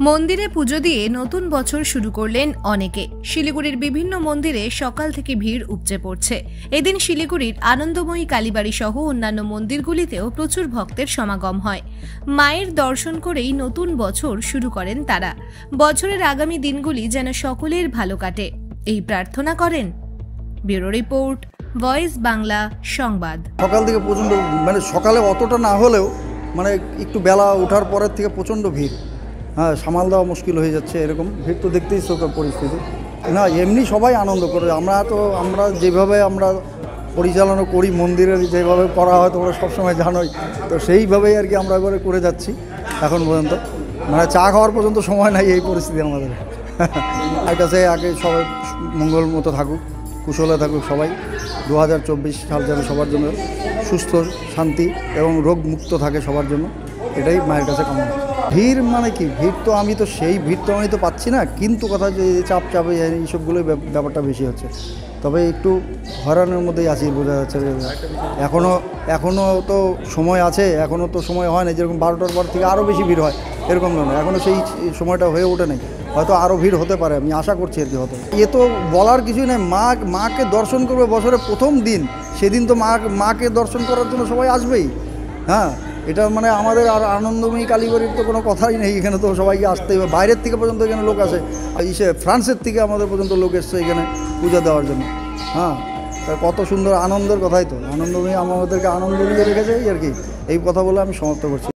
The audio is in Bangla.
মন্দিরে পুজো দিয়ে নতুন বছর শুরু করলেন অনেকে। শিলিগুড়ির বিভিন্ন মন্দিরে সকাল থেকে ভিড় উপচে পড়ছে। এদিন শিলিগুড়ির আনন্দময়ী কালীবাড়ি সহ অন্যান্য মন্দিরগুলিতেও প্রচুর ভক্তের সমাগম হয়। মায়ের দর্শন করেই নতুন বছর শুরু করেন তারা। বছরের আগামী দিনগুলি যেন সকলের ভালো কাটে, এই প্রার্থনা করেন। ব্যুরো রিপোর্ট, ভয়েস বাংলা সংবাদ। সকাল থেকে প্রচণ্ড সকালে অতটা না হলেও একটু বেলা ওঠার পরের থেকে প্রচণ্ড ভিড়। হ্যাঁ, সামাল দেওয়া মুশকিল হয়ে যাচ্ছে। এরকম ভিড় তো দেখতেই চোখের পরিস্থিতি না। এমনি সবাই আনন্দ করে। আমরা যেভাবে পরিচালনা করি, মন্দিরের যেভাবে করা হয় তোমরা সবসময় জানোই, তো সেইভাবেই আর কি আমরা করে যাচ্ছি এখন পর্যন্ত। চা খাওয়ার পর্যন্ত সময় নাই, এই পরিস্থিতি আমাদের। আমার কাছে আগে সবাই মঙ্গল মতো থাকুক, কুশলে থাকুক সবাই। 2024 সাল যেন সবার জন্য সুস্থ, শান্তি এবং রোগ মুক্ত থাকে সবার জন্য, এটাই মায়ের কাছে কামনা। ভিড় কি ভিড় তো আমি তো পাচ্ছি না, কিন্তু কথা যে চাপে এইসবগুলোই ব্যাপারটা বেশি হচ্ছে। তবে একটু হয়রানের মধ্যেই আছি, বোঝা যাচ্ছে। এখনও তো সময় আছে, এখনও তো সময় হয় না। যেরকম 12টার পর থেকে আরও বেশি ভিড় হয়, এরকম নয়। এখনও সেই সময়টা হয়ে ওঠে নাই, হয়তো আরও ভিড় হতে পারে, আমি আশা করছি আর কি হতে। এ তো বলার কিছুই নেই। মাকে দর্শন করবে বছরের প্রথম দিন, সেদিন তো মাকে দর্শন করার জন্য সবাই আসবেই। হ্যাঁ, এটা আমাদের আর আনন্দময়ী কালীবাড়ির তো কোনো কথাই নেই। এখানে তো সবাইকে আসতেই হবে, বাইরের থেকে পর্যন্ত এখানে লোক আসে। ফ্রান্সের থেকে আমাদের পর্যন্ত লোক এসছে এখানে পূজা দেওয়ার জন্য। হ্যাঁ, কত সুন্দর আনন্দের কথাই তো। আনন্দময়ী আমাদেরকে আনন্দ দিয়ে রেখেছে আর কি। এই কথা বলে আমি সমাপ্ত করছি।